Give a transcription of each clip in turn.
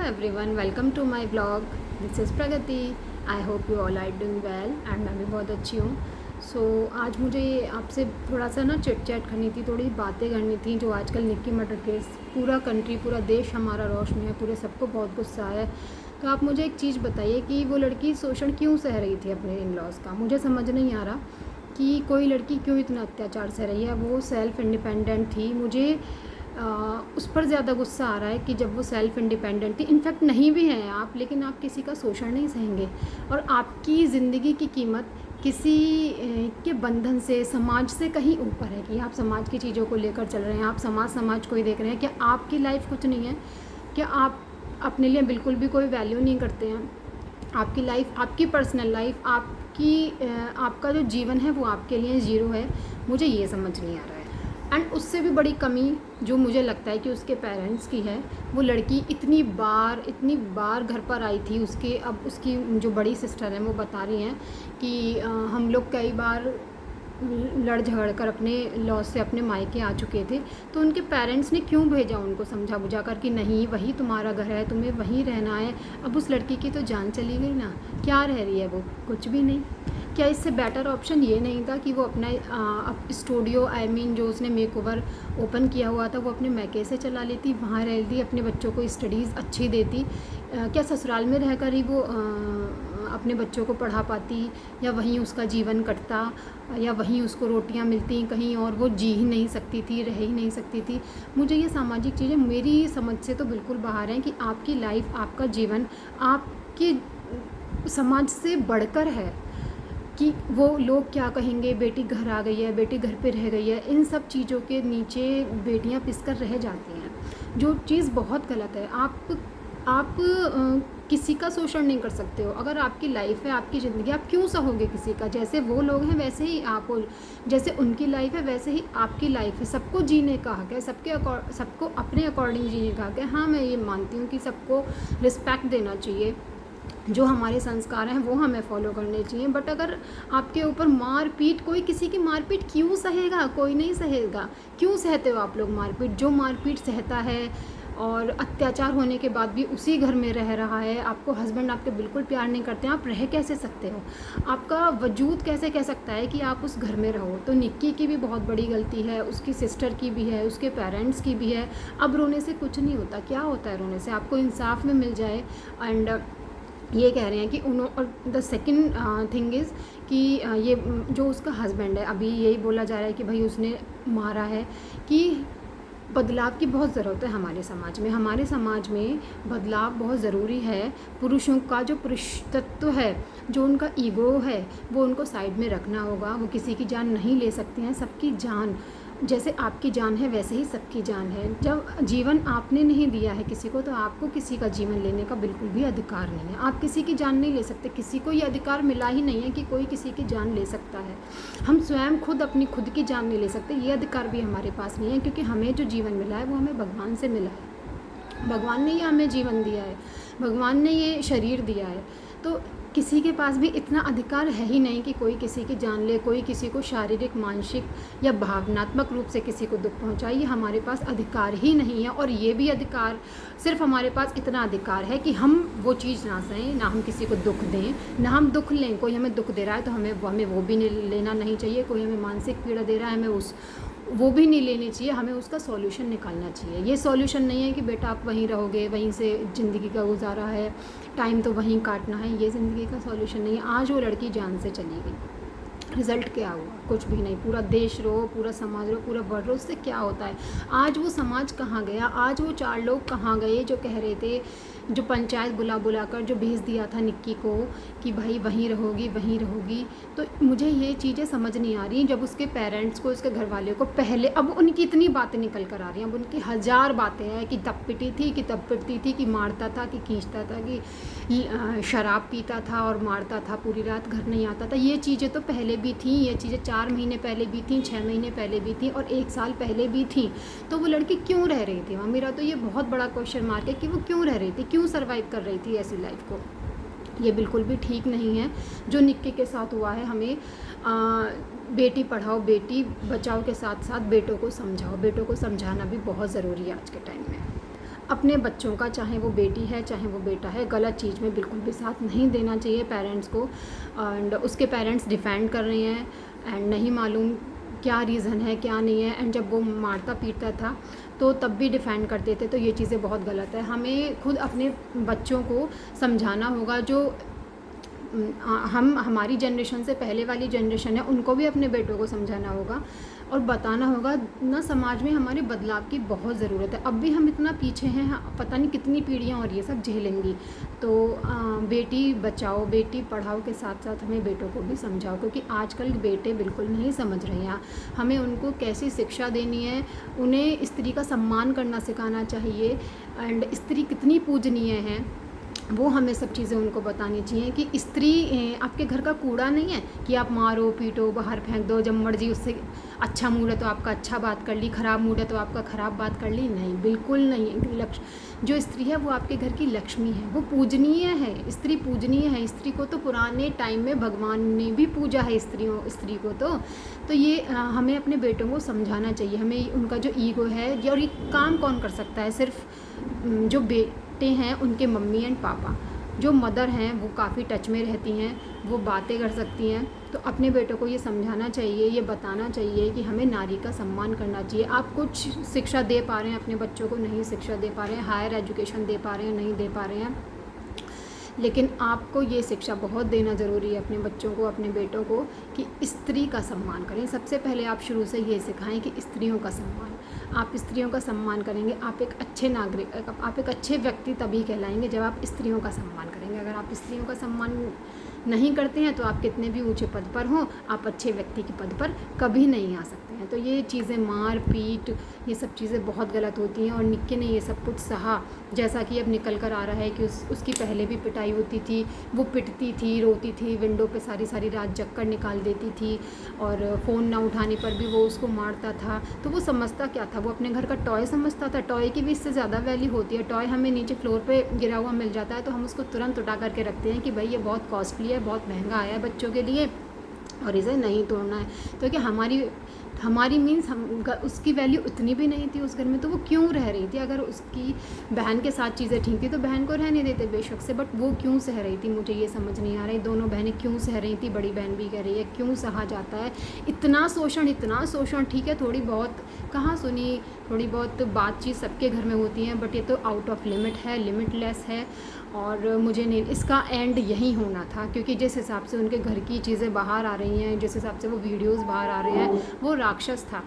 everyone, welcome to my vlog. This is Pragati. I hope you all are doing well and मैं भी बहुत अच्छी हूँ. आज मुझे आपसे थोड़ा सा ना चिट चैट करनी थी, थोड़ी बातें करनी थी. जो आजकल निक्की मटर केस पूरा कंट्री, पूरा देश हमारा रौश में है, पूरे सबको बहुत गुस्सा है. तो आप मुझे एक चीज़ बताइए कि वो लड़की शोषण क्यों सह रही थी अपने इन लॉज का. मुझे समझ नहीं आ रहा कि कोई लड़की क्यों इतना अत्याचार सह रही है. वो सेल्फ़ इंडिपेंडेंट थी. मुझे उस पर ज़्यादा गुस्सा आ रहा है कि जब वो सेल्फ़ इंडिपेंडेंट थी, इनफैक्ट नहीं भी हैं आप, लेकिन आप किसी का शोषण नहीं सहेंगे. और आपकी ज़िंदगी की कीमत किसी के बंधन से, समाज से कहीं ऊपर है कि आप समाज की चीज़ों को लेकर चल रहे हैं. आप समाज को ही देख रहे हैं. क्या आपकी लाइफ कुछ नहीं है? क्या आप अपने लिए बिल्कुल भी कोई वैल्यू नहीं करते हैं? आपकी लाइफ, आपकी पर्सनल लाइफ, आपका जो जीवन है वो आपके लिए ज़ीरो है. मुझे ये समझ नहीं आ रहा है. एंड उससे भी बड़ी कमी जो मुझे लगता है कि उसके पेरेंट्स की है. वो लड़की इतनी बार घर पर आई थी. अब उसकी जो बड़ी सिस्टर हैं वो बता रही हैं कि हम लोग कई बार लड़ झगड़ कर अपने लॉज से अपने मायके आ चुके थे. तो उनके पेरेंट्स ने क्यों भेजा उनको समझा बुझा कर कि नहीं, वही तुम्हारा घर है, तुम्हें वहीं रहना है. अब उस लड़की की तो जान चली गई ना. क्या रह रही है वो? कुछ भी नहीं. क्या इससे बेटर ऑप्शन ये नहीं था कि वो अपना स्टूडियो, जो उसने मेकओवर ओपन किया हुआ था, वो अपने मैके से चला लेती, वहाँ रह लेती, अपने बच्चों को स्टडीज़ अच्छी देती. क्या ससुराल में रहकर ही वो अपने बच्चों को पढ़ा पाती, या वहीं उसका जीवन कटता, या वहीं उसको रोटियां मिलती, कहीं और वो जी ही नहीं सकती थी, रह ही नहीं सकती थी. मुझे ये सामाजिक चीज़ें मेरी समझ से तो बिल्कुल बाहर हैं कि आपकी लाइफ, आपका जीवन आपके समाज से बढ़कर है. कि वो लोग क्या कहेंगे, बेटी घर आ गई है, बेटी घर पे रह गई है, इन सब चीज़ों के नीचे बेटियां पिसकर रह जाती हैं, जो चीज़ बहुत गलत है. आप किसी का शोषण नहीं कर सकते हो. अगर आपकी लाइफ है, आपकी ज़िंदगी, आप क्यों सहोगे किसी का? जैसे वो लोग हैं वैसे ही आप हो. जैसे उनकी लाइफ है वैसे ही आपकी लाइफ है. सबको जीने का हक है, सबको अपने अकॉर्डिंग जीने का हक है. हाँ, मैं ये मानती हूँ कि सबको रिस्पेक्ट देना चाहिए. जो हमारे संस्कार हैं वो हमें फॉलो करने चाहिए. बट अगर आपके ऊपर मारपीट, कोई किसी की मारपीट क्यों सहेगा? कोई नहीं सहेगा. क्यों सहते हो आप लोग मारपीट? जो मारपीट सहता है और अत्याचार होने के बाद भी उसी घर में रह रहा है, आपको हस्बैंड आपके बिल्कुल प्यार नहीं करते हैं, आप रह कैसे सकते हो? आपका वजूद कैसे कह सकता है कि आप उस घर में रहो? तो निक्की की भी बहुत बड़ी गलती है, उसकी सिस्टर की भी है, उसके पेरेंट्स की भी है. अब रोने से कुछ नहीं होता. क्या होता है रोने से? आपको इंसाफ में मिल जाए. एंड ये कह रहे हैं कि और द सेकंड थिंग इज़ कि ये जो उसका हस्बैंड है, अभी यही बोला जा रहा है कि भाई उसने मारा है. कि बदलाव की बहुत ज़रूरत है हमारे समाज में बदलाव बहुत ज़रूरी है. पुरुषों का जो पुरुष तत्व है, जो उनका ईगो है, वो उनको साइड में रखना होगा. वो किसी की जान नहीं ले सकते हैं. सबकी जान, जैसे आपकी जान है वैसे ही सबकी जान है. जब जीवन आपने नहीं दिया है किसी को, तो आपको किसी का जीवन लेने का बिल्कुल भी अधिकार नहीं है. आप किसी की जान नहीं ले सकते. किसी को ये अधिकार मिला ही नहीं है कि कोई किसी की जान ले सकता है. हम स्वयं अपनी खुद की जान नहीं ले सकते. ये अधिकार भी हमारे पास नहीं है, क्योंकि हमें जो जीवन मिला है वो हमें भगवान से मिला है. भगवान ने ये हमें जीवन दिया है, भगवान ने ये शरीर दिया है. तो किसी के पास भी इतना अधिकार है ही नहीं कि कोई किसी की जान ले, कोई किसी को शारीरिक, मानसिक या भावनात्मक रूप से किसी को दुख पहुंचाए. ये हमारे पास अधिकार ही नहीं है. और ये भी अधिकार, सिर्फ हमारे पास इतना अधिकार है कि हम वो चीज़ ना सहें, ना हम किसी को दुख दें, ना हम दुख लें. कोई हमें दुख दे रहा है तो हमें वो भी लेना नहीं चाहिए. कोई हमें मानसिक पीड़ा दे रहा है, हमें वो भी नहीं लेनी चाहिए. हमें उसका सॉल्यूशन निकालना चाहिए. ये सॉल्यूशन नहीं है कि बेटा आप वहीं रहोगे, वहीं से ज़िंदगी का गुजारा है, टाइम तो वहीं काटना है. ये ज़िंदगी का सॉल्यूशन नहीं है. आज वो लड़की जान से चली गई, रिज़ल्ट क्या हुआ? कुछ भी नहीं. पूरा देश रो, पूरा समाज रो, पूरा वर्ल्ड रो. उससे क्या होता है? आज वो समाज कहाँ गया? आज वो 4 लोग कहाँ गए जो कह रहे थे, जो पंचायत बुला कर जो भेज दिया था निक्की को कि भाई वहीं रहोगी. तो मुझे ये चीज़ें समझ नहीं आ रही. जब उसके पेरेंट्स को, उसके घर वाले को पहले, अब उनकी इतनी बातें निकल कर आ रही हैं. अब उनकी 1000 बातें हैं कि तब पिटती थी, कि मारता था, कि खींचता था, कि शराब पीता था और मारता था, पूरी रात घर नहीं आता था. ये चीज़ें तो पहले भी थी. ये चीज़ें 4 महीने पहले भी थी, 6 महीने पहले भी थी, और 1 साल पहले भी थी. तो वो लड़की क्यों रह रही थी वहाँ? मेरा तो ये बहुत बड़ा क्वेश्चन मार्क है कि वो क्यों रह रही थी, क्यों सर्वाइव कर रही थी ऐसी लाइफ को. ये बिल्कुल भी ठीक नहीं है जो निक्की के साथ हुआ है. हमें बेटी पढ़ाओ, बेटी बचाओ के साथ साथ बेटों को समझाओ. बेटों को समझाना भी बहुत ज़रूरी है आज के टाइम में. अपने बच्चों का, चाहे वो बेटी है चाहे वो बेटा है, गलत चीज़ में बिल्कुल भी साथ नहीं देना चाहिए पेरेंट्स को। एंड उसके पेरेंट्स डिफेंड कर रहे हैं एंड नहीं मालूम क्या रीज़न है क्या नहीं है। एंड जब वो मारता पीटता था तो तब भी डिफेंड करते थे, तो ये चीज़ें बहुत गलत है। हमें खुद अपने बच्चों को समझाना होगा। जो हमारी जनरेशन से पहले वाली जनरेशन है, उनको भी अपने बेटों को समझाना होगा और बताना होगा ना। समाज में हमारे बदलाव की बहुत ज़रूरत है। अब भी हम इतना पीछे हैं, पता नहीं कितनी पीढ़ियाँ और ये सब झेलेंगी। तो बेटी बचाओ बेटी पढ़ाओ के साथ साथ हमें बेटों को भी समझाओ, क्योंकि आजकल बेटे बिल्कुल नहीं समझ रहे हैं। हमें उनको कैसी शिक्षा देनी है, उन्हें स्त्री का सम्मान करना सिखाना चाहिए एंड स्त्री कितनी पूजनीय है वो हमें सब चीज़ें उनको बतानी चाहिए। कि स्त्री आपके घर का कूड़ा नहीं है कि आप मारो पीटो बाहर फेंक दो, जब मर्जी उससे अच्छा मूड है तो आपका अच्छा बात कर ली, ख़राब मूड है तो आपका ख़राब बात कर ली। नहीं, बिल्कुल नहीं। जो स्त्री है वो आपके घर की लक्ष्मी है, वो पूजनीय है। स्त्री पूजनीय है। स्त्री को तो पुराने टाइम में भगवान ने भी पूजा है, स्त्री को तो ये हमें अपने बेटों को समझाना चाहिए। हमें उनका जो ईगो है, और ये काम कौन कर सकता है? सिर्फ जो बेटे हैं उनके मम्मी एंड पापा। जो मदर हैं वो काफ़ी टच में रहती हैं, वो बातें कर सकती हैं। तो अपने बेटों को ये समझाना चाहिए, ये बताना चाहिए कि हमें नारी का सम्मान करना चाहिए। आप कुछ शिक्षा दे पा रहे हैं अपने बच्चों को, नहीं शिक्षा दे पा रहे हैं, हायर एजुकेशन दे पा रहे हैं, नहीं दे पा रहे हैं, लेकिन आपको ये शिक्षा बहुत देना ज़रूरी है अपने बच्चों को, अपने बेटों को, कि स्त्री का सम्मान करें। सबसे पहले आप शुरू से ये सिखाएं कि स्त्रियों का सम्मान। आप स्त्रियों का सम्मान करेंगे, आप एक अच्छे नागरिक, आप एक अच्छे व्यक्ति तभी कहलाएंगे जब आप स्त्रियों का सम्मान करेंगे। अगर आप स्त्रियों का सम्मान नहीं करते हैं तो आप कितने भी ऊंचे पद पर हों, आप अच्छे व्यक्ति के पद पर कभी नहीं आ सकते हैं। तो ये चीज़ें, मार पीट, ये सब चीज़ें बहुत गलत होती हैं। और निक्के ने ये सब कुछ सहा, जैसा कि अब निकल कर आ रहा है कि उसकी पहले भी पिटाई होती थी। वो पिटती थी, रोती थी, विंडो पे सारी सारी रात जग कर निकाल देती थी, और फ़ोन ना उठाने पर भी वो उसको मारता था। तो वो समझता क्या था? वो अपने घर का टॉय समझता था। टॉय की भी इससे ज़्यादा वैल्यू होती है। टॉय हमें नीचे फ्लोर पे गिरा हुआ मिल जाता है तो हम उसको तुरंत उठा करके रखते हैं कि भाई ये बहुत कॉस्टली है, बहुत महंगा आया है बच्चों के लिए और इसे नहीं तोड़ना है। तो क्या हमारी मीन्स उसकी वैल्यू उतनी भी नहीं थी उस घर में, तो वो क्यों रह रही थी? अगर उसकी बहन के साथ चीज़ें ठीक थी तो बहन को रहने देते बेशक से, बट वो क्यों सह रही थी? मुझे ये समझ नहीं आ रही। दोनों बहनें क्यों सह रही थी? बड़ी बहन भी कह रही है क्यों सहा जाता है इतना शोषण? ठीक है, थोड़ी बहुत कहाँ सुनी, थोड़ी बहुत बातचीत सबके घर में होती है, बट ये तो आउट ऑफ लिमिट है, लिमिटलेस है। और मुझे नहीं, इसका एंड यही होना था, क्योंकि जिस हिसाब से उनके घर की चीज़ें बाहर आ रही हैं, जिस हिसाब से वो वीडियोस बाहर आ रहे हैं, वो राक्षस था।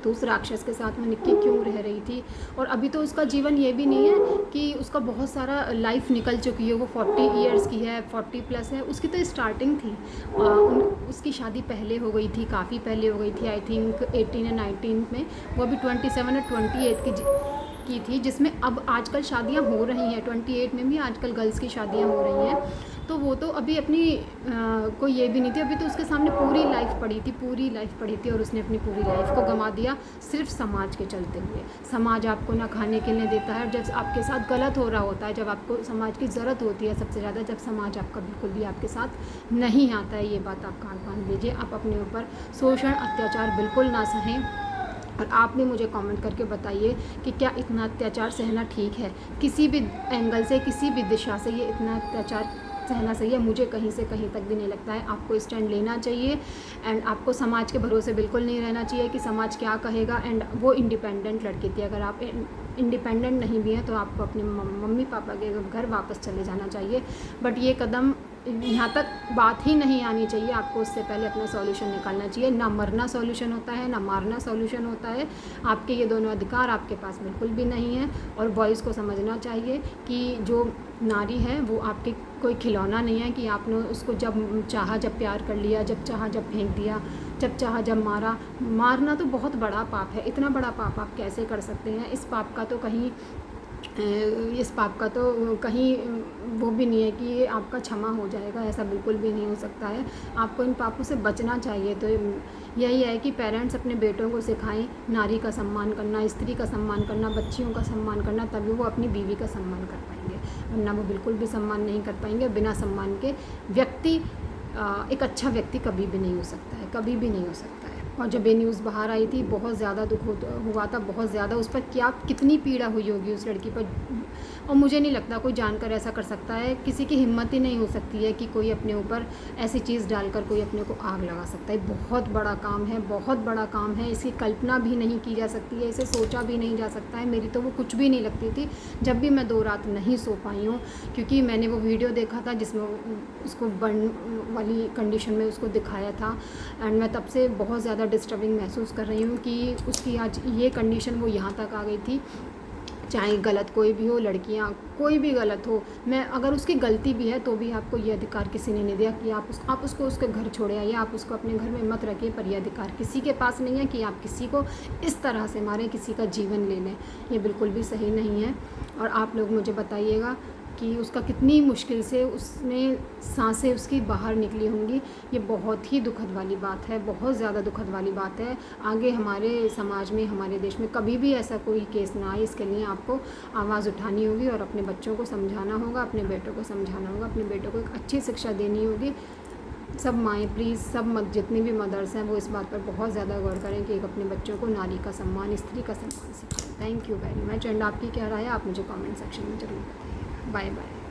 तो उस राक्षस के साथ में निक्की क्यों रह रही थी? और अभी तो उसका जीवन ये भी नहीं है कि उसका बहुत सारा लाइफ निकल चुकी है। वो 40 ईयर्स की है, 40 प्लस है। उसकी तो स्टार्टिंग थी। उसकी शादी पहले हो गई थी, काफ़ी पहले हो गई थी, आई थिंक 18 या 19 में। वो अभी 27 और 28 की थी, जिसमें अब आजकल शादियां हो रही हैं। 28 में भी आजकल गर्ल्स की शादियां हो रही हैं। तो वो तो अभी अपनी कोई ये भी नहीं थी। अभी तो उसके सामने पूरी लाइफ पड़ी थी और उसने अपनी पूरी लाइफ को गंवा दिया सिर्फ समाज के चलते हुए। समाज आपको ना खाने के लिए देता है, और जब आपके साथ गलत हो रहा होता है, जब आपको समाज की ज़रूरत होती है सबसे ज़्यादा, जब समाज आपका बिल्कुल भी आपके साथ नहीं आता है। ये बात आप कान बांध लीजिए। आप अपने ऊपर शोषण अत्याचार बिल्कुल ना सहें। और आप भी मुझे कमेंट करके बताइए कि क्या इतना अत्याचार सहना ठीक है? किसी भी एंगल से, किसी भी दिशा से ये इतना अत्याचार सहना सही है? मुझे कहीं से कहीं तक भी नहीं लगता है। आपको स्टैंड लेना चाहिए एंड आपको समाज के भरोसे बिल्कुल नहीं रहना चाहिए कि समाज क्या कहेगा। एंड वो इंडिपेंडेंट लड़की थी। अगर आप इंडिपेंडेंट नहीं भी हैं तो आपको अपने मम्मी पापा के घर वापस चले जाना चाहिए। बट ये कदम यहाँ तक बात ही नहीं आनी चाहिए। आपको उससे पहले अपना सॉल्यूशन निकालना चाहिए। ना मरना सॉल्यूशन होता है, ना मारना सॉल्यूशन होता है। आपके ये दोनों अधिकार आपके पास बिल्कुल भी नहीं है। और बॉयज़ को समझना चाहिए कि जो नारी है वो आपके कोई खिलौना नहीं है कि आपने उसको जब चाहा जब प्यार कर लिया, जब चाहा जब फेंक दिया, जब चाहा जब मारा। मारना तो बहुत बड़ा पाप है। इतना बड़ा पाप आप कैसे कर सकते हैं? इस पाप का तो कहीं वो भी नहीं है कि ये आपका क्षमा हो जाएगा। ऐसा बिल्कुल भी नहीं हो सकता है। आपको इन पापों से बचना चाहिए। तो यही है कि पेरेंट्स अपने बेटों को सिखाएं नारी का सम्मान करना, स्त्री का सम्मान करना, बच्चियों का सम्मान करना, तभी वो अपनी बीवी का सम्मान कर पाएंगे। वरना वो बिल्कुल भी सम्मान नहीं कर पाएंगे। बिना सम्मान के व्यक्ति एक अच्छा व्यक्ति कभी भी नहीं हो सकता है, कभी भी नहीं हो सकता है। और जब ये न्यूज़ बाहर आई थी बहुत ज़्यादा दुख हुआ था, बहुत ज़्यादा। उस पर क्या कितनी पीड़ा हुई होगी उस लड़की पर। और मुझे नहीं लगता कोई जानकर ऐसा कर सकता है, किसी की हिम्मत ही नहीं हो सकती है कि कोई अपने ऊपर ऐसी चीज़ डालकर कोई अपने को आग लगा सकता है। बहुत बड़ा काम है, बहुत बड़ा काम है, इसकी कल्पना भी नहीं की जा सकती है, इसे सोचा भी नहीं जा सकता है। मेरी तो वो कुछ भी नहीं लगती थी। जब भी मैं 2 रात नहीं सो पाई हूँ, क्योंकि मैंने वो वीडियो देखा था जिसमें उसको बर्न वाली कंडीशन में उसको दिखाया था, एंड मैं तब से बहुत ज़्यादा डिस्टर्बिंग महसूस कर रही हूँ कि उसकी आज ये कंडीशन वो यहाँ तक आ गई थी। चाहे गलत कोई भी हो, लड़कियाँ कोई भी गलत हो, मैं अगर उसकी गलती भी है तो भी आपको ये अधिकार किसी ने नहीं दिया कि आप उसको उसके घर छोड़े आइए, आप उसको अपने घर में मत रखिए। पर यह अधिकार किसी के पास नहीं है कि आप किसी को इस तरह से मारें, किसी का जीवन ले लें। ये बिल्कुल भी सही नहीं है। और आप लोग मुझे बताइएगा कि उसका कितनी मुश्किल से उसने सांसें उसकी बाहर निकली होंगी। ये बहुत ही दुखद वाली बात है, बहुत ज़्यादा दुखद वाली बात है। आगे हमारे समाज में, हमारे देश में कभी भी ऐसा कोई केस ना आए, इसके लिए आपको आवाज़ उठानी होगी और अपने बच्चों को समझाना होगा, अपने बेटों को समझाना होगा, अपने बेटों को एक अच्छी शिक्षा देनी होगी। सब माएँ प्लीज़, सब जितनी भी मदर्स हैं वो इस बात पर बहुत ज़्यादा गौर करें कि एक अपने बच्चों को नारी का सम्मान, स्त्री का सम्मान सिखाएं। Thank you very much. And आपकी क्या राय है आप मुझे कमेंट सेक्शन में ज़रूर बताइए। Bye bye.